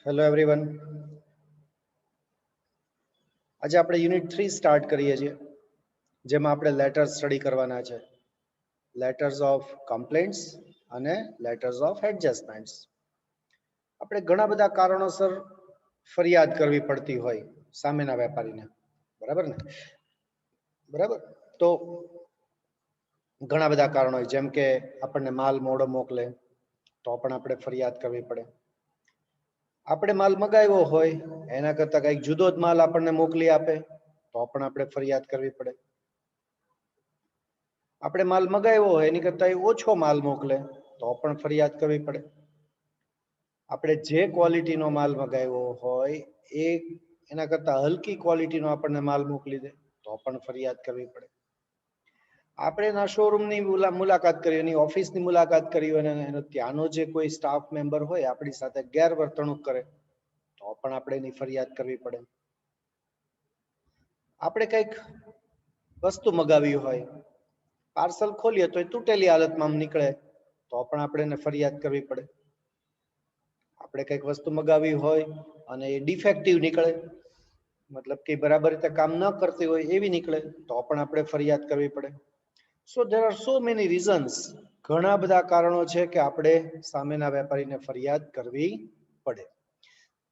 Hello everyone. આજે આપણે unit 3 start કરીએ છીએ, જેમાં આપણે લેટર્સ સ્ટડી કરવાના છે. લેટર્સ ઓફ કમ્પ્લેન્ટ્સ અને લેટર્સ ઓફ એડજસ્ટમેન્ટ્સ. આપણે ઘણા બધા કારણોસર ફરિયાદ કરવી પડતી હોય સામેના વેપારીને, બરાબર ને? બરાબર. તો ઘણા બધા કારણો હોય, જેમ કે આપણને માલ મોડો મોકલે તો પણ આપણે ફરિયાદ કરવી પડે. આપણે માલ મગાવ્યો હોય એના કરતા કંઈક જુદો જ માલ આપણને મોકલી આપે તો પણ આપણે ફરિયાદ કરવી પડે. આપણે માલ મગાવ્યો હોય એની કરતા ઓછો માલ મોકલે તો પણ ફરિયાદ કરવી પડે. આપણે જે ક્વોલિટીનો માલ મગાવ્યો હોય એના કરતા હલકી ક્વોલિટીનો આપણને માલ મોકલી દે તો પણ ફરિયાદ કરવી પડે. આપણે એના શોરૂમની મુલાકાત કરી, એની ઓફિસની મુલાકાત કરી અને એનો ત્યાંનો જે કોઈ સ્ટાફ મેમ્બર હોય આપણી સાથે ગેરવર્તણૂક કરે તો પણ આપણે એની ફરિયાદ કરવી પડે. આપણે કંઈક વસ્તુ મગાવી હોય, પાર્સલ ખોલીએ તો એ તૂટેલી હાલતમાં નીકળે તો પણ આપણે એને ફરિયાદ કરવી પડે. આપણે કંઈક વસ્તુ મગાવી હોય અને એ ડિફેક્ટિવ નીકળે, મતલબ કે બરાબર રીતે કામ ન કરતી હોય એવી નીકળે તો પણ આપણે ફરિયાદ કરવી પડે. સો there are so many reasons. ઘણા બધા કારણો છે કે આપણે સામેના વેપારીને ફરિયાદ કરવી પડે.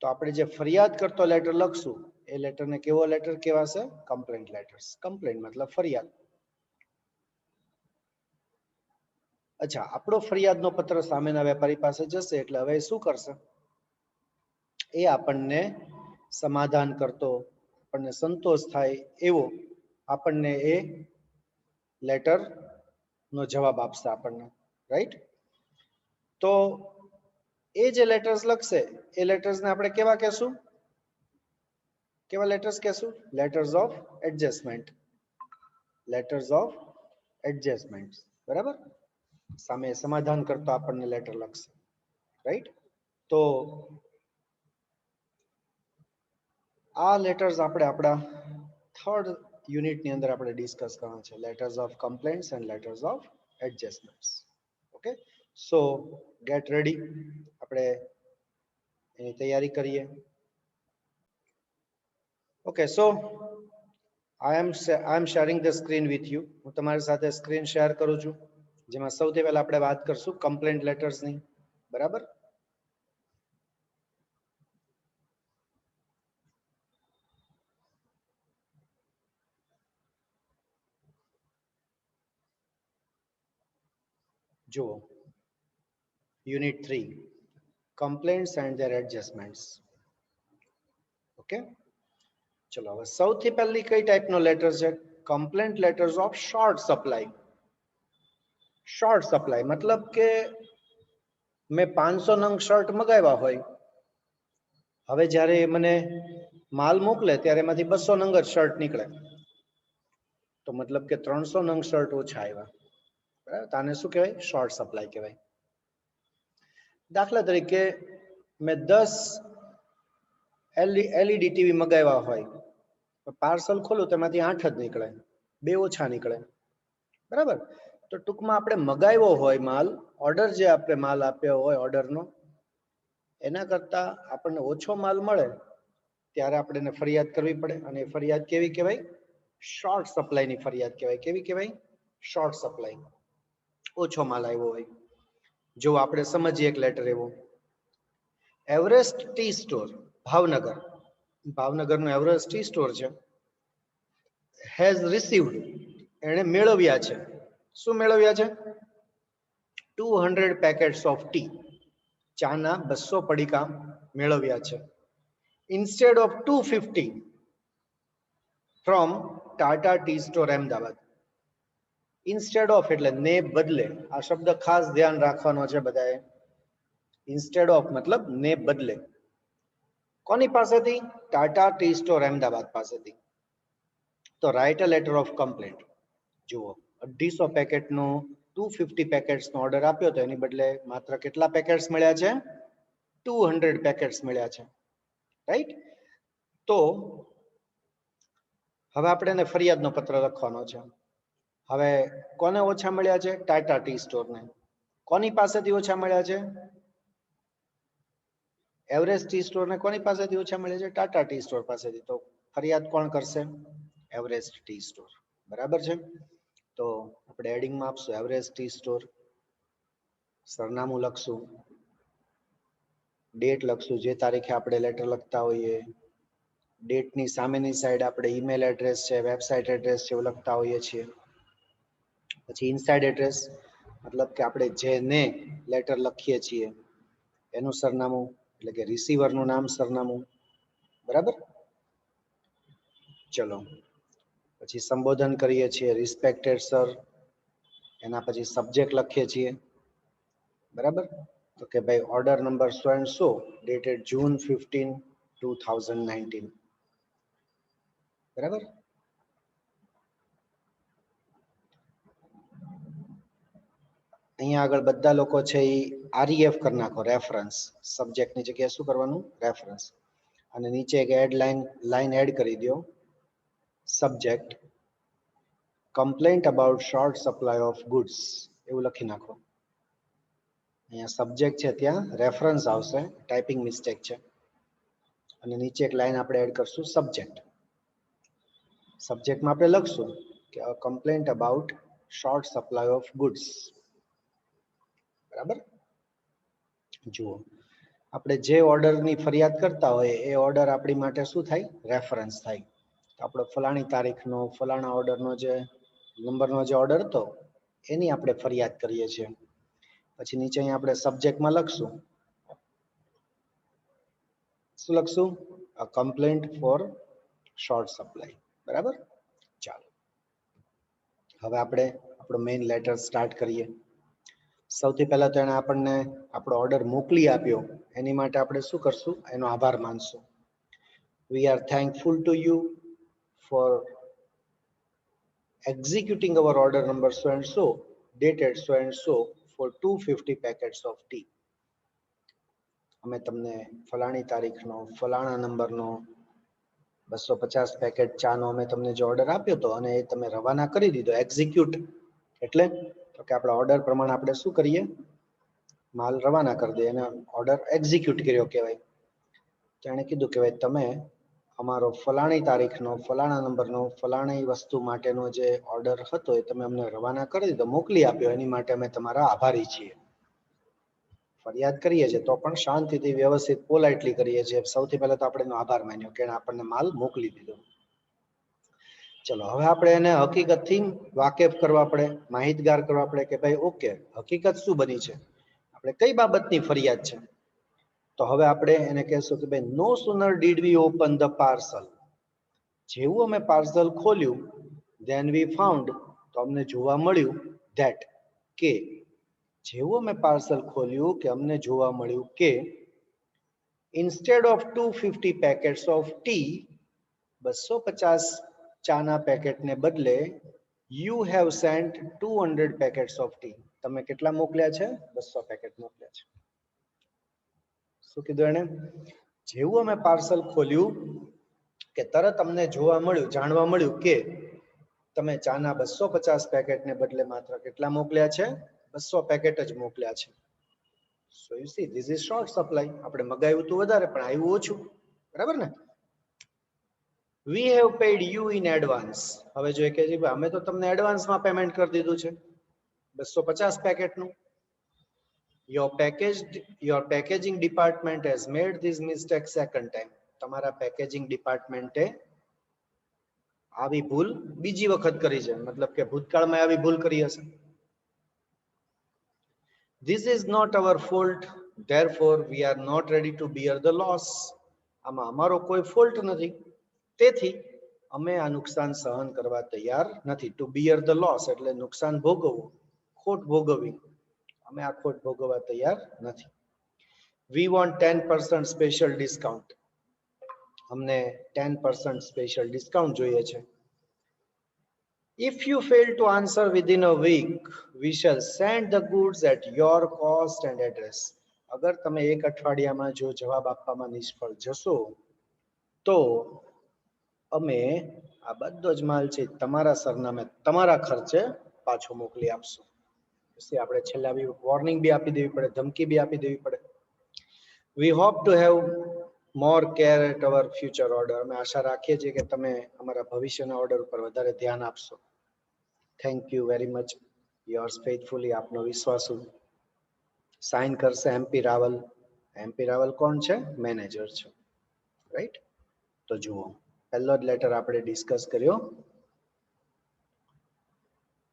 તો આપણે જે ફરિયાદ કરતો લેટર લખશું એ લેટરને કેવો લેટર કહેવાશે? Complaint letters. કમ્પ્લેન્ટ મતલબ ફરિયાદ. અચ્છા, આપણો ફરિયાદનો પત્ર સામેના વેપારી પાસે જશે એટલે હવે શું કરશે? એ આપણને સમાધાન કરતો, આપણને સંતોષ થાય એવો આપણને એ લેટર નો જવાબ આપશે આપણને, રાઈટ? તો એ જે લેટર્સ લખશે એ લેટર્સને આપણે કેવા કહેશું? કેવા લેટર્સ કહેશું? Letters of adjustment. Letters of adjustment, બરાબર? સામે સમાધાન કરતો આપણને લેટર લખશે, રાઈટ? તો આ લેટર્સ આપણે આપણા થર્ડ યુનિટની અંદર આપણે ડિસ્કસ કરવાના છે, letters of complaints and letters of adjustments. Okay, so get ready. આપણે એની તૈયારી કરીએ. Okay, so I am sharing the screen with you. હું તમારી સાથે સ્ક્રીન શેર કરું છું, જેમાં સૌથી પહેલા આપણે વાત કરશું કમ્પ્લેન્ટ લેટર્સની, બરાબર? જુઓ, unit 3, complaints and there adjustments. Okay, ચલો હવે સૌથી પહેલી કઈ ટાઈપનો લેટર છે? Complaint letters of short supply. Short supply મતલબ કે મેં 500 નંગ શર્ટ મગાવ્યા હોય, હવે જ્યારે મને માલ મોકલે ત્યારે એમાંથી 200 નંગ જ શર્ટ નીકળે, તો મતલબ કે 300 નંગ શર્ટ ઓછા આવ્યા, બરાબર? આને શું કહેવાય? શોર્ટ સપ્લાય કહેવાય. દાખલા તરીકે મેં 10 એલઈડી ટીવી મગાવ્યા હોય, પાર્સલ ખોલું તેમાંથી 8 જ નીકળે, 2 ઓછા નીકળે, બરાબર? તો ટૂંકમાં આપણે મગાવ્યો હોય માલ, ઓર્ડર જે આપણે માલ આપ્યો હોય ઓર્ડરનો, એના કરતા આપણને ઓછો માલ મળે ત્યારે આપણે એને ફરિયાદ કરવી પડે. અને ફરિયાદ કેવી કહેવાય? શોર્ટ સપ્લાયની ફરિયાદ કહેવાય. કેવી કહેવાય? Short supply. ઓછો માલ આવ્યો હોય. જો આપણે સમજીએ એક લેટર એવો, એવરેસ્ટ ટી સ્ટોર, ભાવનગર. ભાવનગરનો એવરેસ્ટ ટી સ્ટોર છે, હેઝ રિસીવ્ડ, એણે મેળવ્યા છે. શું મેળવ્યા છે? 200 પેકેટ્સ ઓફ ટી. ચાના 200 પડીકા મેળવ્યા છે. Instead of 250 from Tata tea store Ahmedabad. Instead of એટલે ને બદલે. આ શબ્દ ખાસ ધ્યાન રાખવાનો છે બધાએ. ઇન્સ્ટેડ ઓફ મતલબ ને બદલે. કોની પાસેથી? ટાટા ટી સ્ટોર અમદાવાદ પાસેથી. તો write a letter of complaint. જુઓ, 250 પેકેટનો 250 પેકેટ્સનો ઓર્ડર આપ્યો તો એની બદલે માત્ર કેટલા પેકેટ્સ મળ્યા છે? 200 પેકેટ્સ મળ્યા છે, રાઈટ? તો હવે આપણે એને ફરિયાદનો પત્ર લખવાનો છે. હવે કોને ઓછા મળ્યા છે? ટાટા ટી સ્ટોરને. કોની પાસેથી ઓછા મળ્યા છે? એવરેજ ટી સ્ટોર ને કોની પાસેથી ઓછા મળે છે? ટાટા ટી સ્ટોર પાસેથી. તો ફરિયાદ કોણ કરશે? Average T store. બરાબર છે. તો આપણે હેડિંગમાં આપશું એવરેજ ટી સ્ટોર, સરનામું લખશું, ડેટ લખશું, જે તારીખે આપણે લેટર લખતા હોઈએ. ડેટની સામેની સાઈડ આપણે ઈમેલ એડ્રેસ છે, વેબસાઇટ એડ્રેસ છે, એવું લખતા હોઈએ છીએ. પછી ઇનસાઇડ એડ્રેસ, મતલબ કે આપણે જેને લેટર લખીએ છીએ એનું સરનામું, એટલે કે રિસીવરનું નામ, સરનામું. બરાબર. ચલો પછી સંબોધન કરીએ છીએ, રિસ્પેક્ટેડ સર. એના પછી સબ્જેક્ટ લખીએ છીએ. બરાબર. તો કે ભાઈ order number so and so, dated June 15, 2019. બરાબર. અહીંયા આગળ બધા લોકો છે એ REF કરી નાખો, રેફરન્સ. સબ્જેક્ટની જગ્યાએ શું કરવાનું? રેફરન્સ. અને નીચે એક એડ લાઈન એડ કરી દો, subject complaint about short supply of goods, એવું લખી નાખો. અહીંયા સબ્જેક્ટ છે ત્યાં રેફરન્સ આવશે, ટાઈપિંગ મિસ્ટેક છે. અને નીચે એક લાઈન આપણે એડ કરશું, સબ્જેક્ટ. સબ્જેક્ટમાં આપણે લખશું કે a complaint about short supply of goods. બરાબર. જુઓ, આપણે જે ઓર્ડરની ફરિયાદ કરતા હોય એ ઓર્ડર આપણી માટે શું થાય? રેફરન્સ થાય. આપણો ફલાણી તારીખનો ફલાણા ઓર્ડરનો જે નંબરનો જે ઓર્ડર હતો એની આપણે ફરિયાદ કરીએ છીએ. પછી નીચે અહીંયા આપણે સબ્જેક્ટમાં લખશું, શું લખશું? અ કમ્પ્લેન્ટ ફોર શોર્ટ સપ્લાય. બરાબર. ચાલો હવે આપણે આપણો મેઇન લેટર સ્ટાર્ટ કરીએ. સૌથી પહેલા તો એને આપણને આપણો ઓર્ડર મોકલી આપ્યો, એની માટે આપણે શું કરશું? એનો આભાર માનશું. We are thankful to you for executing our order number so and so, dated so and so, for 250 packets of tea. અમે તમને ફલાણી તારીખનો ફલાણા નંબરનો 250 પેકેટ ચાનો અમે તમને જે ઓર્ડર આપ્યો હતો અને એ તમે રવાના કરી દીધો. એક્ઝિક્યુટ એટલે તો કે આપણા ઓર્ડર પ્રમાણે આપણે શું કરીએ? માલ રવાના કરી દઈએ, એને ઓર્ડર એક્ઝિક્યુટ કર્યો કહેવાય. તો એણે કીધું કે ભાઈ તમે અમારો ફલાણી તારીખનો ફલાણા નંબરનો ફલાણી વસ્તુ માટેનો જે ઓર્ડર હતો એ તમે અમને રવાના કરી દીધો, મોકલી આપ્યો, એની માટે અમે તમારા આભારી છીએ. ફરિયાદ કરીએ છીએ તો પણ શાંતિથી, વ્યવસ્થિત, પોલાઇટલી કરીએ છીએ. સૌથી પહેલા તો આપણે એનો આભાર માન્યો કે આપણને માલ મોકલી દીધો. ચલો હવે આપણે એને હકીકતથી વાકેફ કરવા પડે, માહિતગાર કરવા પડે કે ભાઈ ઓકે, હકીકત શું બની છે, આપણે કઈ બાબતની ફરિયાદ છે. તો હવે આપણે એને કહેશું કે ભાઈ no sooner did we open the parcel, જેવું અમે પાર્સલ ખોલ્યું, ધેન વી ફાઉન્ડ, તો અમને જોવા મળ્યું, ધેટ, કે, જેવું અમે પાર્સલ ખોલ્યું કે અમને જોવા મળ્યું કે instead of 250 packets of tea, 250 ચાના પેકેટને બદલે you have sent 200 packets of tea, તમે કેટલા મોકલ્યા છે? 200 પેકેટ મોકલ્યા છે. શું કીધું એને? જેવું અમે પાર્સલ ખોલ્યું કે તરત અમને જોવા મળ્યું, જાણવા મળ્યું કે તમે ચાના 250 પેકેટને બદલે માત્ર કેટલા મોકલ્યા છે? 200 પેકેટ જ મોકલ્યા છે. So you see, this is short supply. આપણે મગાવ્યું હતું વધારે પણ આવ્યું ઓછું. બરાબર ને? We have paid you in advance. હવે જો કે અમે તો તમને એડવાન્સમાં પેમેન્ટ કરી દીધું છે 250 પેકેટનું. Your packaging department has made this mistake second time. તમારા પેકેજિંગ ડિપાર્ટમેન્ટે આવી ભૂલ બીજી વખત કરી છે, મતલબ કે ભૂતકાળમાં આવી ભૂલ કરી હશે. This is not our fault, therefore we are not ready to bear the loss. આમાં અમારો કોઈ ફોલ્ટ નથી, તેથી અમે આ નુકસાન સહન કરવા તૈયાર નથી. ટુ બિયર ધ લોસ એટલે નુકસાન ભોગવવું, ખોટ ભોગવવી. અમે આ ખોટ ભોગવવા તૈયાર નથી. We want 10% special discount. અમને 10% સ્પેશિયલ ડિસ્કાઉન્ટ જોઈએ છે. If you fail to answer within a week, we shall send the goods at your cost and address. અગર તમે એક અઠવાડિયામાં જો જવાબ આપવામાં નિષ્ફળ જશો તો અમે આ બધો જ માલ છે તમારા સરનામે તમારા ખર્ચે પાછો મોકલી આપશું. આપણે છેલ્લા બી વોર્નિંગ બી આપી દેવી પડે, ધમકી બી આપી દેવી પડે. We hope to have more care at our future order. અમે આશા રાખીએ છીએ કે તમે અમારા ભવિષ્યના ઓર્ડર ઉપર વધારે ધ્યાન આપશો. Thank you very much. Yours faithfully, આપનો વિશ્વાસુ. સાઇન કરશે એમપી રાવલ. એમપી રાવલ કોણ છે? મેનેજર છે, રાઈટ? તો જુઓ, પહેલો જ લેટર આપણે ડિસ્કસ કર્યો,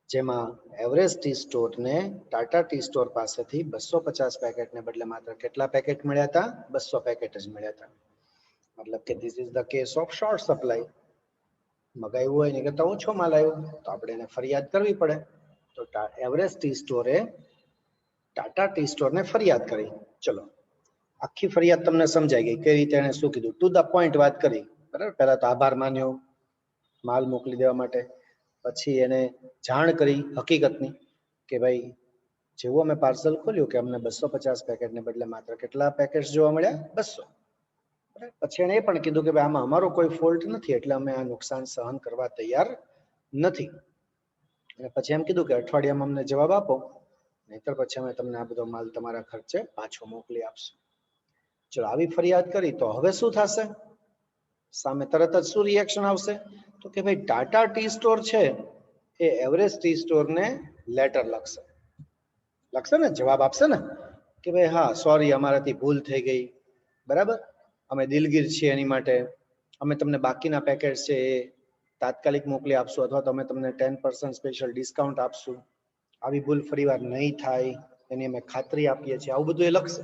જેમાં એવરેસ્ટ ટી સ્ટોરને ટાટા ટી સ્ટોર પાસેથી 250 પેકેટને બદલે માત્ર કેટલા પેકેટ મળ્યા હતા? 200 પેકેટ જ મળ્યા હતા. મતલબ કે this is the case of short supply. મગાવ્યું હોય ને કરતા ઓછો માલ આવ્યો તો આપણે એને ફરિયાદ કરવી પડે. તો એવરેસ્ટ ટી સ્ટોરે ટાટા ટી સ્ટોરને ફરિયાદ કરી. ચલો, આખી ફરિયાદ તમને સમજાઈ ગઈ. કઈ રીતે એને શું કીધું, ટુ ધ પોઈન્ટ વાત કરી, બરાબર? પહેલા તો આભાર માન્યો માલ મોકલી દેવા માટે. પછી એને જાણ કરી હકીકતની કે ભાઈ જેવું અમે પાર્સલ ખોલ્યું કે અમને 250 પેકેટને બદલે માત્ર કેટલા પેકેટ જોવા મળ્યા? 200. પછી એને એ પણ કીધું કે ભાઈ આમાં અમારો કોઈ ફોલ્ટ નથી, એટલે અમે આ નુકસાન સહન કરવા તૈયાર નથી. અને પછી એમ કીધું કે અઠવાડિયામાં અમને જવાબ આપો, નહીતર પછી અમે તમને આ બધો માલ તમારા ખર્ચે પાછો મોકલી આપશું. ચલો, આવી ફરિયાદ કરી તો હવે શું થશે? સામે તરત જ શું રિએક્શન આવશે? તો કે ભાઈ ટાટા ટી સ્ટોર છે એ એવરેસ્ટ ટી સ્ટોરને લેટર લખશે. લખશે ને, જવાબ આપશે ને કે ભાઈ હા સોરી, અમારાથી ભૂલ થઈ ગઈ, બરાબર? અમે દિલગીર છીએ એની માટે. અમે તમને બાકીના પેકેટ છે એ તાત્કાલિક મોકલી આપશું, અથવા તો અમે તમને 10% સ્પેશિયલ ડિસ્કાઉન્ટ આપશું. આવી ભૂલ ફરીવાર નહીં થાય એની અમે ખાતરી આપીએ છીએ. આવું બધું એ લખશે.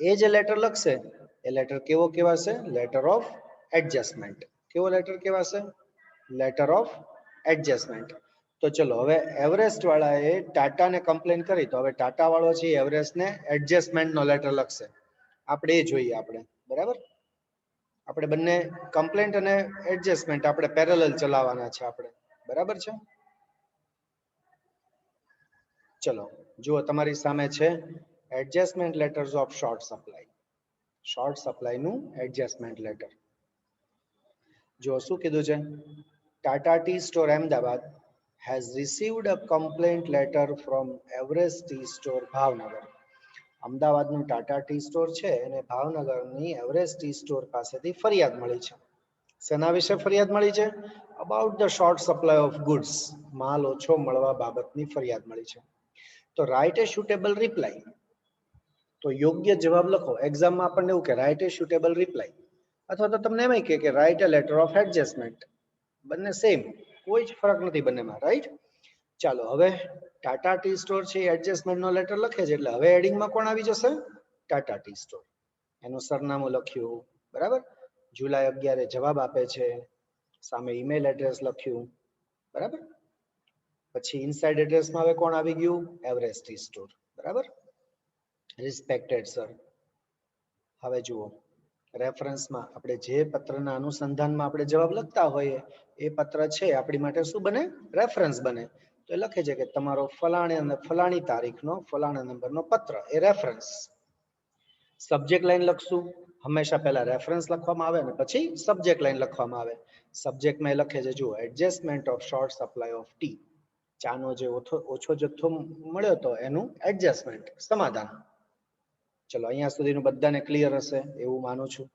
એ જે લેટર લખશે એ લેટર કેવો કહેવાશે? Letter of adjustment. કેવો લેટર કહેવાશે? Letter of adjustment. તો ચલો, હવે એવરેસ્ટ વાળાએ ટાટાને કમ્પ્લેન કરી, તો હવે ટાટા વાળો છે એવરેસ્ટને એડજસ્ટમેન્ટનો લેટર લખશે. આપણે એ જોઈએ આપણે, બરાબર? આપણે બંને કમ્પ્લેન્ટ અને એડજસ્ટમેન્ટ આપણે પેરેલલ ચલાવવાના છે આપણે, બરાબર છે? ચલો જુઓ, તમારી સામે છે adjustment letters of short supply. Short સપ્લાયનું એડજસ્ટમેન્ટ લેટર. જો શું કીધું છે? Tata tea store Ahmedabad has received a complaint letter from Everest Tea Store Bhavnagar. અમદાવાદનું ટાટા ટી સ્ટોર છે અને ભાવનગરની એવરેસ્ટ ટી સ્ટોર પાસેથી ફરિયાદ મળી છે. શેના વિશે ફરિયાદ મળી છે? About the short supply of goods. માલ ઓછો મળવા બાબતની ફરિયાદ મળી છે. તો રાઇટ એ સુટેબલ રિપ્લાય. તો યોગ્ય જવાબ લખો. એક્ઝામમાં આપણને એવું કે રાઇટ એ સુટેબલ રિપ્લાય, અથવા તો તમને એમ કે write a letter of adjustment. બંને સેમ, કોઈ જ ફરક નથી બંનેમાં, રાઈટ? ચાલો, હવે ટાટા ટી સ્ટોર છે એડજસ્ટમેન્ટનો લેટર લખે છે, એટલે હવે હેડિંગમાં કોણ આવી જશે? Tata tea store. એનું સરનામું લખ્યું, બરાબર? જુલાઈ 11 જવાબ આપે છે, સામે ઈમેલ એડ્રેસ લખ્યું, બરાબર? પછી ઇનસાઇડ એડ્રેસમાં હવે કોણ આવી ગયું? એવરેસ્ટ ટી સ્ટોર, બરાબર? Respected sir. હવે જુઓ, રેફરન્સમાં આપણે જે પત્રના અનુસંધાનમાં આપણે જવાબ લખતા હોઈએ એ પત્ર છે આપણી માટે શું બને? રેફરન્સ બને. તો એ લખે છે કે તમારો ફલાણી અને ફલાણી તારીખનો ફલાણા નંબરનો પત્ર, એ રેફરન્સ. સબ્જેક્ટ લાઈન લખશું, હંમેશા પહેલા રેફરન્સ લખવામાં આવે અને પછી સબ્જેક્ટ લાઈન લખવામાં આવે. સબ્જેક્ટમાં એ લખે છે, જુઓ, adjustment of short supply of tea. ચાનો જે ઓછો જથ્થો મળ્યો તો એનું એડજસ્ટમેન્ટ, સમાધાન. ચલો, અહીંયા સુધીનું બધાને ક્લિયર હશે એવું માનું છું.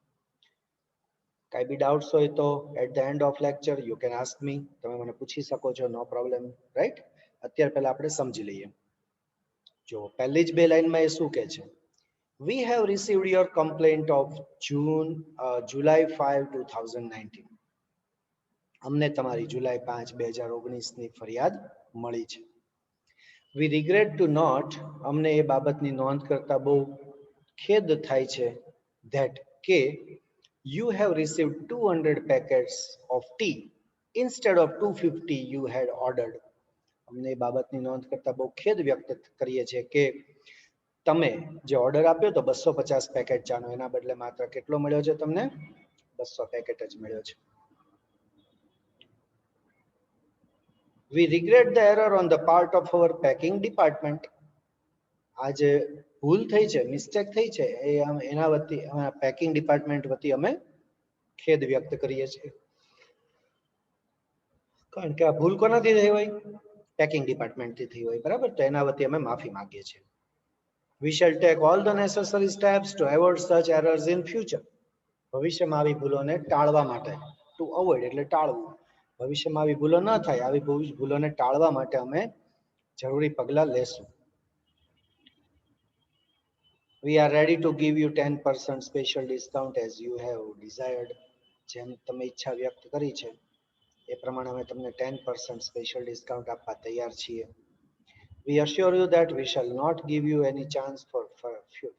કઈ બી ડાઉટ્સ હોય તો at the end of lecture you can ask me. તમે મને પૂછી શકો છો, નો પ્રોબ્લેમ, રાઈટ? અત્યારે પહેલા આપણે સમજી લઈએ. જો પહેલી જ બે લાઈનમાં એ શું કહે છે? We have received your complaint of July 5, 2019. અમને તમારી જુલાઈ 5, 2019 ની ફરિયાદ મળી છે. We regret to note, અમને એ બાબતની નોંધ કરતા બહુ ખેદ થાય છે, that કે you have received 200 packets of tea instead of 250 you had ordered. અમને એ બાબતની નોંધ કરતા બહુ ખેદ વ્યક્ત કરીએ છીએ કે તમે જે ઓર્ડર આપ્યો તો 250 પેકેટ ચાનો, એના બદલે માત્ર કેટલો મળ્યો છે તમને? 200 પેકેટ જ મળ્યો છે. We regret the error on the part of our packing department. આ જે ભૂલ થઈ છે, મિસ્ટેક થઈ છે, એ એના વતી પેકિંગ ડિપાર્ટમેન્ટ વતી અમે ખેદ વ્યક્ત કરીએ છીએ. કારણ કે આ ભૂલ કોનાથી થઈ હોય? પેકિંગ ડિપાર્ટમેન્ટથી થઈ હોય, બરાબર? તો એના વતી અમે માફી માંગીએ છીએ. We shall take all the necessary steps to avoid such errors in future. ભવિષ્યમાં આવી ભૂલોને ટાળવા માટે, ટુ અવોઇડ એટલે ટાળવું. ભવિષ્યમાં આવી ભૂલો ન થાય, આવી ભૂલોને ટાળવા માટે અમે જરૂરી પગલાં લેશું. We are ready to give you 10% special discount as you have desired. જેમ તમે ઈચ્છા વ્યક્ત કરી છે એ પ્રમાણે અમે તમને 10% સ્પેશિયલ ડિસ્કાઉન્ટ આપવા તૈયાર છીએ. We assure you that we shall not give you any chance for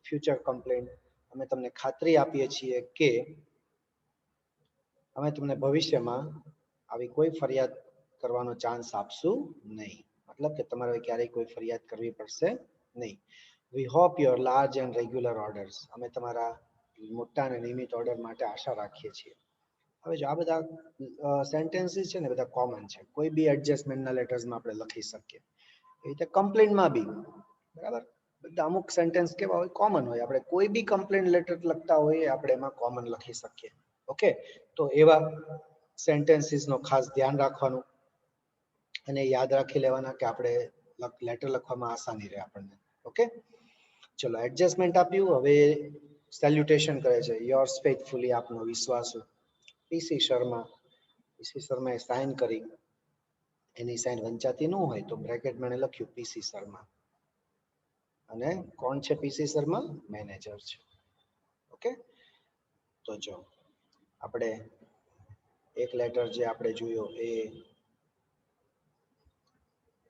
future complaint. અમે તમને ખાતરી આપીએ છીએ કે અમે તમને ભવિષ્યમાં આવી કોઈ ફરિયાદ કરવાનો ચાન્સ આપશું નહીં. મતલબ કે તમારે ક્યારેય કોઈ ફરિયાદ કરવી પડશે નહીં. We hope your large and regular orders. અમે તમારા મોટા અને નિયમિત ઓર્ડર માટે આશા રાખીએ છીએ. હવે જો આ બધા સેન્ટેન્સીસ છે ને બધા કોમન છે, કોઈ બી એડજસ્ટમેન્ટના લેટર્સમાં આપણે લખી શકીએ. એ રીતે કમ્પ્લેન્ટમાં બી બરાબર બધા અમુક સેન્ટેન્સ કેવા હોય કોમન હોય, આપણે કોઈ બી કમ્પ્લેન્ટ લેટર લખતા હોઈએ આપણે એમાં કોમન લખી શકીએ. ઓકે, તો એવા સેન્ટેન્સીસનો ખાસ ધ્યાન રાખવાનું અને યાદ રાખી લેવાના કે આપણે લેટર લખવામાં આસાની રહે આપણને. ઓકે, ચલો એડજસ્ટમેન્ટ આપ્યું. હવે સેલ્યુટેશન કરે છે, યોર્સ ફેથફુલી, આપનો વિશ્વાસુ પીસી શર્મા. પીસી શર્માએ સાઇન કરી, એની સાઇન વંચાતી ન હોય તો બ્રેકેટમાં લખ્યું પીસી શર્મા. અને કોણ છે પીસી શર્મા? મેનેજર છે. ઓકે, તો જો આપણે એક લેટર જે આપણે જોયો એ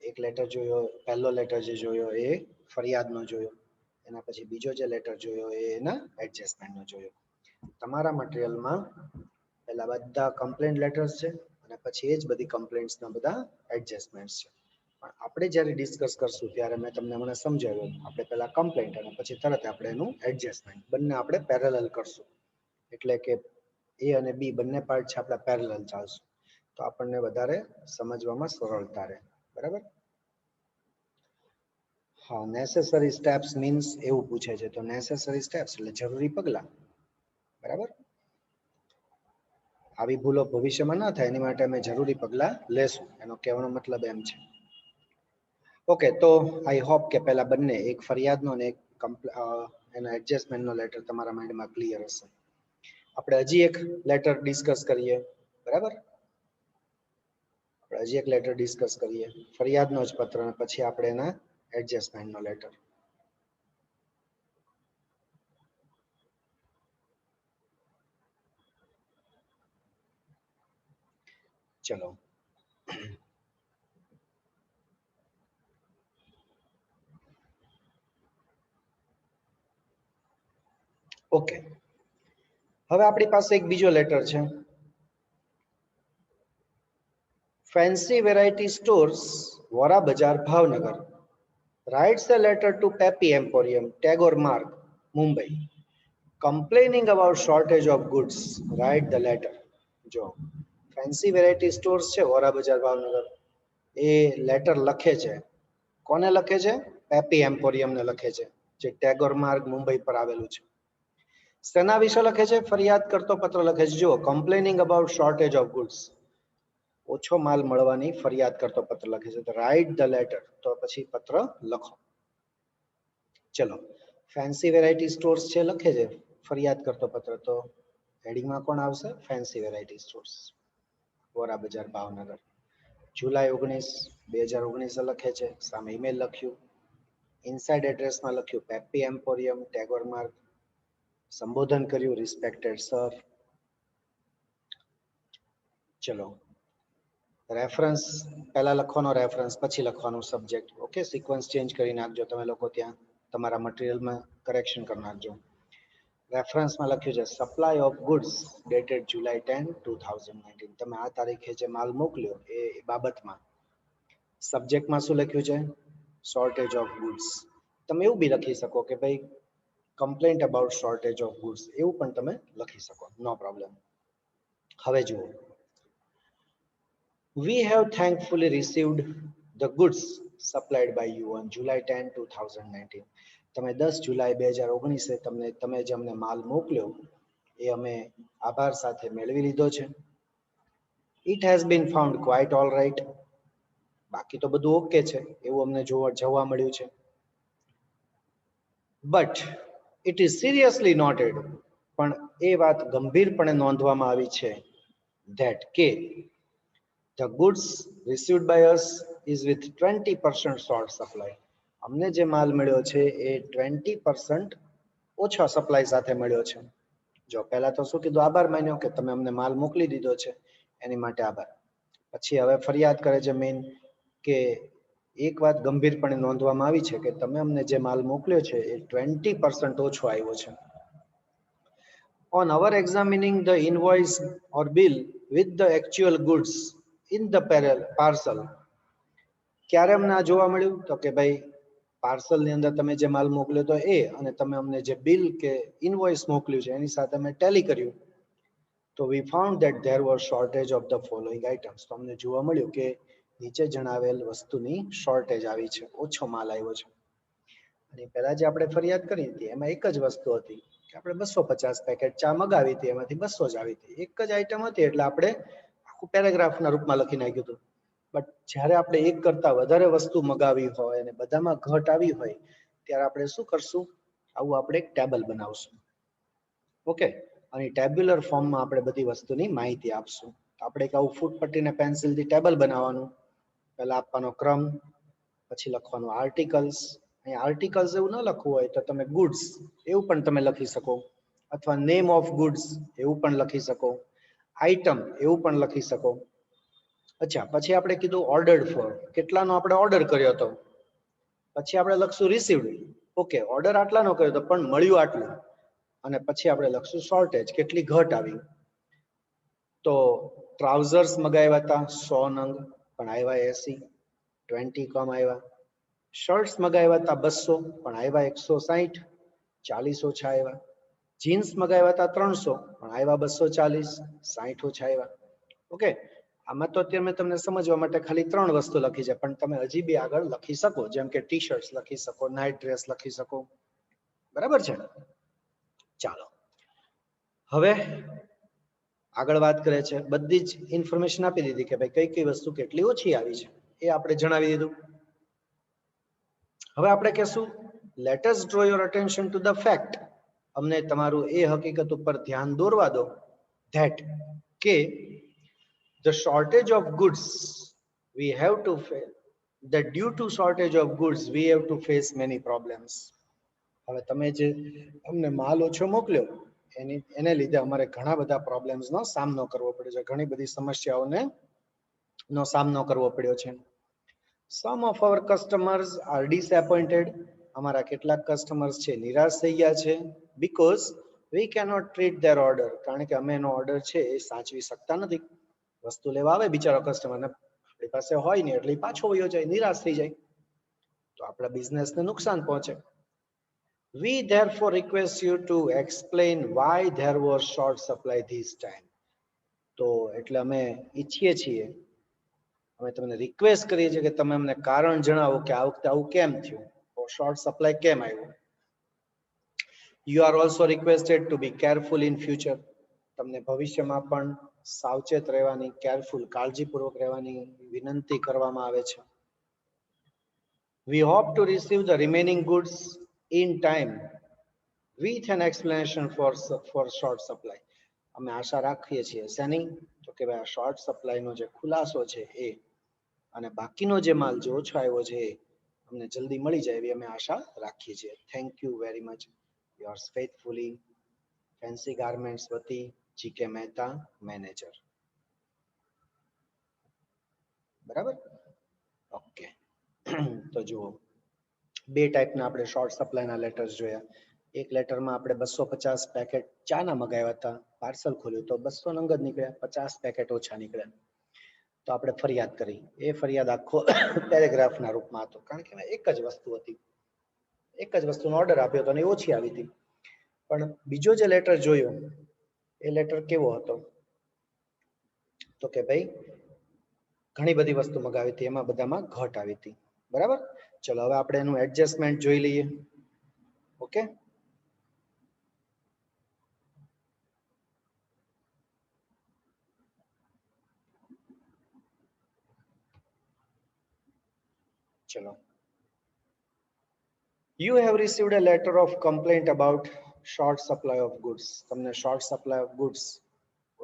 એક લેટર જોયો, પહેલો લેટર જે જોયો એ ફરિયાદનો જોયો, એના પછી બીજો જે લેટર જોયો એ એના એડજસ્ટમેન્ટનો જોયો. તમારા મટીરિયલમાં પહેલા બધા કમ્પ્લેન્ટ લેટર્સ છે અને પછી એ જ બધી કમ્પ્લેન્ટ્સના બધા એડજસ્ટમેન્ટ્સ છે. પણ આપણે જ્યારે ડિસ્કસ કરશું ત્યારે મેં તમને મને સમજાવ્યું, આપણે પહેલા કમ્પ્લેન્ટ અને પછી તરત આપણે એનું એડજસ્ટમેન્ટ બંને આપણે પેરેલલ કરશું. એટલે કે એ અને બી બંને પાર્ટ છે આપણા પેરેલલ ચાલશું તો આપણને વધારે સમજવામાં સરળતા રહે. બરાબર? હા, નેસેસરી સ્ટેપ્સ મીન્સ એવું પૂછે છે, તો નેસેસરી સ્ટેપ્સ એટલે જરૂરી પગલાં. બરાબર? આવી ભૂલો ભવિષ્યમાં ના થાય એની માટે અમે જરૂરી પગલાં લેશું, એનો કહેવાનો મતલબ એમ છે. ઓકે, તો આઈ હોપ કે પહેલા બંને એક ફરિયાદનો અને એક એનો એડજસ્ટમેન્ટનો લેટર તમારા માઇન્ડમાં ક્લિયર હશે. આપણે હજી એક લેટર ડિસ્કસ કરીએ. બરાબર? આપણે હજી એક લેટર ડિસ્કસ કરીએ, ફરિયાદનો જ પત્ર, અને પછી આપણે એના એડજસ્ટમેન્ટનો લેટર. ચલો, ઓકે, હવે આપણી પાસે એક બીજો લેટર છે. ફેન્સી વેરાયટી સ્ટોર્સ, વોરા બજાર, Bhavnagar, writes a letter to Peppy Emporium, Tagore Marg, Mumbai, complaining about shortage of goods. Write the letter. જો ફેન્સી વેરાયટી સ્ટોર્સ છે વોરા બજાર ભાવનગર, એ લેટર લખે છે. કોને લખે છે? પેપી એમ્પોરિયમને લખે છે, જે ટેગોર માર્ગ મુંબઈ પર આવેલું છે. શેના વિશે લખે છે? ફરિયાદ કરતો પત્ર લખે છે. જો complaining about shortage of goods, ઓછો માલ મળવાની ફરિયાદ કરતો પત્ર લખે છે. તો રાઇટ ધ લેટર, તો પછી પત્ર લખો. ચલો, ફેન્સી વેરાયટી સ્ટોર્સ છે લખે છે, ફરિયાદ કરતો પત્ર, તો હેડિંગમાં કોણ આવશે? ફેન્સી વેરાયટી સ્ટોર્સ, વોરા બજાર, ભાવનગર. જુલાઈ 19, 2019 લખે છે, સામે ઈમેલ લખ્યું, ઇનસાઇડ એડ્રેસમાં લખ્યું પેપી એમ્પોરિયમ, ટેગોર માર્ગ, સંબોધન કર્યું રિસ્પેક્ટેડ સર. ચલો, રેફરન્સ પહેલા લખવાનો, રેફરન્સ પછી લખવાનું સબ્જેક્ટ. ઓકે, સિક્વન્સ ચેન્જ કરી નાખજો તમે લોકો, ત્યાં તમારા મટીરિયલમાં કરેક્શન કરી નાખજો. રેફરન્સમાં લખ્યું છે સપ્લાય ઓફ ગુડ્સ ડેટેડ જુલાઈ 10, 2019. તમે આ તારીખે જે માલ મોકલ્યો એ બાબતમાં. સબ્જેક્ટમાં શું લખ્યું છે? Shortage of goods. તમે એવું બી લખી શકો કે ભાઈ complaint about shortage of goods, એવું પણ તમે લખી શકો, નો પ્રોબ્લેમ. હવે જુઓ, we have thankfully received the goods supplied by you on July 10, 2019. તમે 10 જુલાઈ 2019 તમે જે અમને માલ મોકલ્યો એ અમે આભાર સાથે મેળવી લીધો છે. It has been found quite all right. બાકી તો બધું ઓકે છે એવું અમને જોવા મળ્યું છે. But it is seriously noted, પણ એ વાત ગંભીરપણે નોંધવામાં આવી છે ધેટ કે the goods received by us is with 20% short supply. અમને જે માલ મળ્યો છે એ 20% ઓછા સપ્લાય સાથે મળ્યો છે. જો પહેલા તો શું કીધું, આભાર માન્યો કે તમે અમને માલ મોકલી દીધો છે એની માટે આભાર. પછી હવે ફરિયાદ કરે છે મેઇન કે એક વાત ગંભીરપણે નોંધવામાં આવી છે કે તમે અમને જે માલ મોકલ્યો છે એ 20% ઓછો આવ્યો છે. On our examining the invoice or bill with the actual goods in the parcel, ક્યારે અમને આ જોવા મળ્યું તો કે ભાઈ પાર્સલ ની અંદર તમે જે માલ મોકલ્યો તો એ અને તમે અમને જે બિલ કે ઇનવોઇસ મોકલ્યું છે એની સાથે અમે ટેલી કર્યું તો we found that there was shortage of the following items. તો અમને જોવા મળ્યું કે નીચે જણાવેલ વસ્તુની શોર્ટેજ આવી છે, ઓછો માલ આવ્યો છે. અને પહેલા જે આપણે ફરિયાદ કરી હતી એમાં એક જ વસ્તુ હતી કે આપણે 250 પેકેટ ચા મગાવી હતી, એમાંથી 200 જ આવી હતી. એક જ આઈટમ હતી એટલે આપણે આખું પેરેગ્રાફના રૂપમાં લખી નાખ્યું હતું. બટ જ્યારે આપણે એક કરતા વધારે વસ્તુ મગાવી હોય અને બધામાં ઘટ આવી હોય ત્યારે આપણે શું કરશું, આવું આપણે એક ટેબલ બનાવશું. ઓકે, અને ટેબ્યુલર ફોર્મમાં આપણે બધી વસ્તુની માહિતી આપશું. આપણે એક આવું ફૂટપટ્ટી ને પેન્સિલથી ટેબલ બનાવવાનું. પહેલા આપવાનો ક્રમ, પછી લખવાનું આર્ટિકલ્સ. અહીં આર્ટિકલ્સ એવું ન લખવું હોય તો તમે ગુડ્સ એવું પણ તમે લખી શકો, અથવા નેમ ઓફ ગુડ્સ એવું પણ લખી શકો, આઈટમ એવું પણ લખી શકો. અચ્છા, પછી આપણે કીધું ઓર્ડર્ડ ફોર, કેટલાનો આપણે ઓર્ડર કર્યો હતો. પછી આપણે લખશું રિસીવ્ડ, ઓકે ઓર્ડર આટલાનો કર્યો હતો પણ મળ્યું આટલું. અને પછી આપણે લખશું શોર્ટેજ, કેટલી ઘટ આવી. તો ટ્રાઉઝર્સ મગાવ્યા હતા 100 નંગ પણ આવ્યા 80, 20 કમ આવ્યા. શર્ટ્સ મગાવ્યા હતા 200 પણ આવ્યા 160, 40 ઓછા આવ્યા. જીન્સ મગાવ્યા હતા 300 પણ આવ્યા 240, 60 ઓછા આવ્યા. ઓકે, આમાં તો અત્યારે મેં તમને સમજવા માટે ખાલી 3 વસ્તુ લખી છે, પણ તમે હજી બી આગળ લખી શકો, જેમ કે ટી શર્ટ્સ લખી શકો, નાઇટ ડ્રેસ લખી શકો. બરાબર છે? ચાલો હવે આગળ વાત કરે છે. બધી જ ઇન્ફોર્મેશન આપી દીધી કે ભાઈ કઈ કઈ વસ્તુ કેટલી ઓછી આવી છે એ આપણે જણાવી દીધું. હવે આપણે કહેશું let us draw your attention to the fact, અમને તમારું એ હકીકત ઉપર ધ્યાન દોરવા દો ધેટ કે the shortage of goods we have to face, that due to shortage of goods we have to face many problems. હવે તમે જે અમને માલ ઓછો મોકલ્યો એને લીધે અમારે ઘણા બધા પ્રોબ્લેમ્સનો સામનો કરવો પડ્યો છે, ઘણી બધી સમસ્યાઓને નો સામનો કરવો પડ્યો છે. Some of our customers are disappointed, અમારા કેટલાક કસ્ટમર્સ છે નિરાશ થઈ ગયા છે. Because we cannot treat their order, કારણ કે અમે એનો ઓર્ડર છે એ સાચવી શકતા નથી. વસ્તુ લેવા આવે બિચારો કસ્ટમર ને આપણી પાસે હોય નહીં એટલે પાછો વયો જાય, નિરાશ થઈ જાય, તો આપણા બિઝનેસને નુકસાન પહોંચે. We therefore request you to explain why there was short supply this time. તો એટલે અમે ઈચ્છીએ છીએ, અમે તમને રિક્વેસ્ટ કરીએ છીએ કે તમે અમને કારણ જણાવો કે આ વખતે આવું કેમ થયું, શોર્ટ સપ્લાય કેમ આવ્યું. You are also requested to be careful in future. તમને ભવિષ્યમાં પણ સાવચેત રહેવાની, કેરફુલ કાળજીપૂર્વક રહેવાની વિનંતી કરવામાં આવે છે. We hope to receive the remaining goods in time with an explanation for short supply. અમે આશા રાખીએ છીએ શેની, તો કે ભાઈ આ શોર્ટ સપ્લાયનો જે ખુલાસો છે એ અને બાકીનો જે માલ જે ઓછો આવ્યો છે એ અમને જલ્દી મળી જાય એવી અમે આશા રાખીએ છીએ. Thank you very much. Yours faithfully, fancy garments વતી જીકે મહેતા, મેનેજર. બરાબર? ઓકે. તો જુઓ, બે ટાઈપના આપણે શોર્ટ સપ્લાયના લેટર્સ જોયા. એક લેટરમાં આપણે 250 પેકેટ ચાના મગાવ્યા હતા, પાર્સલ ખોલ્યું તો 200 નંગ જ નીકળ્યા, 50 પેકેટ ઓછા નીકળ્યા. તો આપણે ફરિયાદ કરી. એ ફરિયાદ આખો પેરેગ્રાફના રૂપમાં હતો, કારણ કે એક જ વસ્તુ હતી, એક જ વસ્તુનો ઓર્ડર આપ્યો હતો અને એ ઓછી આવી હતી. પણ બીજો જે લેટર જોયો એ લેટર કેવો હતો, તો કે ભાઈ ઘણી બધી વસ્તુ મગાવી હતી, એમાં બધામાં ઘટ આવી હતી. બરાબર? ચલો હવે આપણે એનું એડજસ્ટમેન્ટ જોઈ લઈએ. ઓકે, ચલો. You have received a letter of complaint about short supply of goods. તમને short supply of goods,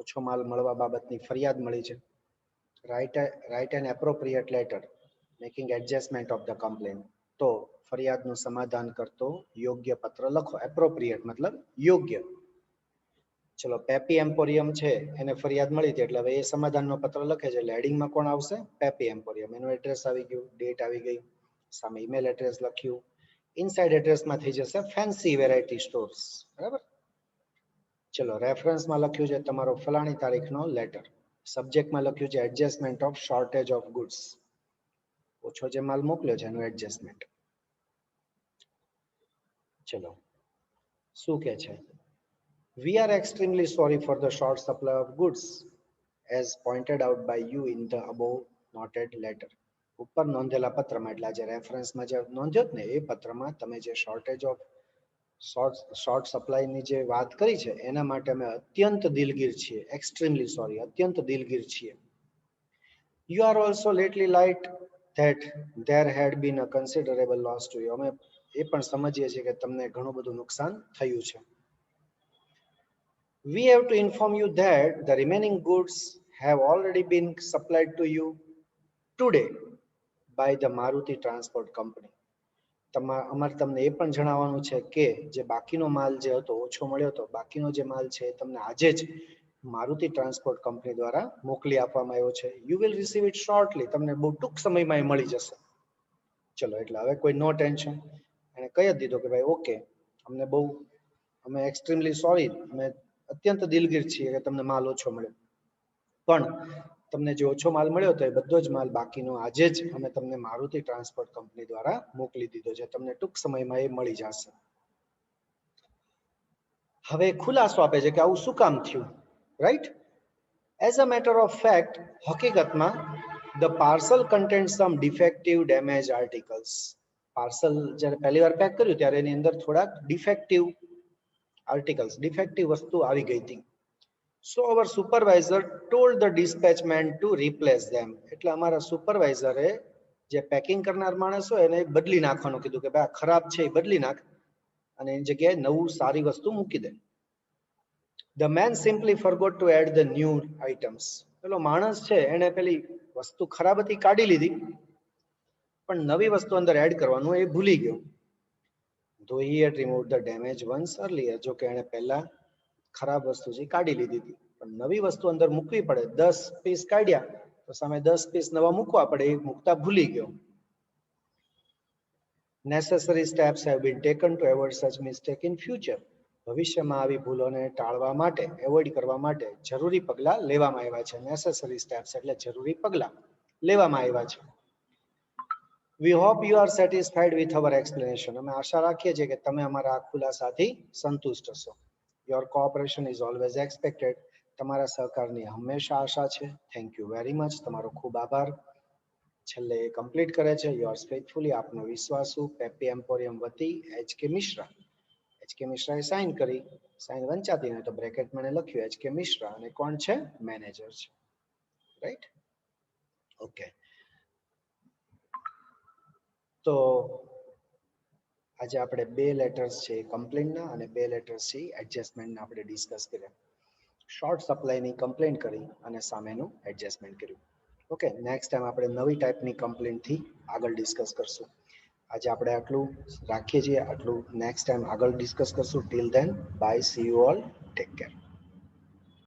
ઓછો માલ મળવા બાબતની ફરિયાદ મળી છે. Write an appropriate letter making adjustment of the complaint. તો ફરિયાદનું સમાધાન કરતો યોગ્ય પત્ર લખો. એપ્રોપ્રિએટ મતલબ યોગ્ય. ચલો પેપી એમ્પોરિયમ છે એને ફરિયાદ મળી હતી એટલે હવે એ સમાધાનનો પત્ર લખે છે એટલે હેડિંગમાં કોણ આવશે? Peppy emporium. એનું એડ્રેસ આવી ગયું, ડેટ આવી ગઈ, સામે ઈમેલ એડ્રેસ લખ્યું. ઇનસાઇડ એડ્રેસમાં થઈ જશે ફેન્સી વેરાયટી સ્ટોર્સ. બરાબર. ચલો રેફરન્સમાં લખ્યું છે તમારો ફલાણી તારીખનો લેટર. સબ્જેક્ટમાં લખ્યું છે adjustment of shortage of goods. ઓછો જે માલ મોકલ્યો છે એનું એડજસ્ટમેન્ટ. ચલો શું કે છે? We are extremely sorry for the short supply of goods as pointed out by you in the above noted letter. ઉપર નોંધેલા પત્રમાં એટલે જે રેફરન્સમાં જે નોંધ્યો ને એ પત્રમાં તમે જે શોર્ટેજ ઓફ શોર્ટ સપ્લાયની જે વાત કરી છે એના માટે અમે અત્યંત દિલગીર છીએ. એક્સ્ટ્રીમલી સોરી, અત્યંત દિલગીર છીએ. You are also lately light that there had been a considerable loss to you. અમે એ પણ સમજીએ છીએ કે તમને ઘણું બધું નુકસાન થયું છે. We have to inform you that the remaining goods have already been supplied to you today by the Maruti Transport Company. અમારે તમને એ પણ જણાવવાનું છે કે જે બાકીનો માલ જે હતો ઓછો મળ્યો હતો, બાકીનો જે માલ છે તમને આજે જ મારુતિ ટ્રાન્સપોર્ટ કંપની દ્વારા મોકલી આપવામાં આવ્યો છે. You will receive it shortly. તમને બહુ ટૂંક સમયમાં એ મળી જશે. ચલો એટલે હવે કોઈ નો ટેન્શન. એને કહી જ દીધો કે ભાઈ ઓકે, અમને બહુ અમે એક્સ્ટ્રીમલી સોરી, અમે અત્યંત દિલગીર છીએ કે તમને માલ ઓછો મળ્યો, પણ તમને જે ઓછો માલ મળ્યો હતો એ બધો જ માલ બાકીનો આજે જ અમે તમને મારુતિ ટ્રાન્સપોર્ટ કંપની દ્વારા મોકલી દીધો છે. તમને ટૂંક સમયમાં એ મળી જશે. હવે ખુલાસો આપે છે કે આવું શું કામ થયું, right? As a matter of fact, હકીકતમાં the parcel content some defective damage articles. Parcel જ્યારે પહેલી વાર પેક કર્યું ત્યારે એની અંદર થોડાક ડિફેક્ટિવ આર્ટિકલ્સ, ડિફેક્ટિવ વસ્તુ આવી ગઈ હતી. So our supervisor told the dispatchman to replace them. એટલે અમારા સુપરવાઇઝરે જે પેકિંગ કરનાર માણસ હોય એને બદલી નાખવાનું કીધું કે ભાઈ ખરાબ છે એ બદલી નાખ અને એની જગ્યાએ નવું સારી વસ્તુ મૂકી દે. The man simply forgot to add the new items. પેલો માણસ છે એને પેલી વસ્તુ ખરાબ હતી કાઢી લીધી, પણ નવી વસ્તુ અંદર એડ કરવાનું એ ભૂલી ગયો. Though he had removed the damaged ones earlier. જો કે એને પહેલા ખરાબ વસ્તુ છે કાઢી લીધી હતી, પણ નવી વસ્તુ અંદર મૂકવી પડે. 10 પીસ કાઢ્યા તો સામે 10 પીસ નવા મૂકવા પડે, એ મૂકતા ભૂલી ગયો. Necessary steps have been taken to avoid such mistake in future. ભવિષ્યમાં આવી ભૂલોને ટાળવા માટે, એવોઇડ કરવા માટે જરૂરી પગલા લેવામાં આવ્યા છે. નેસેસરી સ્ટેપ્સ એટલે જરૂરી પગલા લેવામાં આવ્યા છે. We hope you are satisfied with our explanation. અમે આશા રાખીએ છીએ કે તમે અમારા આ ખુલાસાથી સંતુષ્ટ હશો. Your cooperation is always expected. તમારા સહકારની હંમેશા આશા છે. Thank you very much. તમારો ખૂબ આભાર. છેલ્લે કમ્પ્લીટ કરે છે યોર્સ ફેથફુલી, આપનો વિશ્વાસુ પેપી એમ્પોરિયમ વતી HK મિશ્રા. HK મિશ્રાએ સાઇન કરી, સાઇન વંચાતી ને તો બ્રેકેટમાં લખ્યું HK મિશ્રા અને કોણ છે? મેનેજર છે. રાઈટ? ઓકે. તો આજે આપણે બે લેટર્સ છે કમ્પ્લેન્ટના અને બે લેટર્સ છે એડજસ્ટમેન્ટના આપણે ડિસ્કસ કર્યા. શોર્ટ સપ્લાયની કમ્પ્લેન્ટ કરી અને સામેનું એડજસ્ટમેન્ટ કર્યું. ઓકે, નેક્સ્ટ ટાઈમ આપણે નવી ટાઈપની કમ્પ્લેન્ટથી આગળ ડિસ્કસ કરશું. આજે આપણે આટલું રાખીએ છીએ, આટલું નેક્સ્ટ ટાઈમ આગળ ડિસ્કસ કરશું. Till then by, C you all, take care.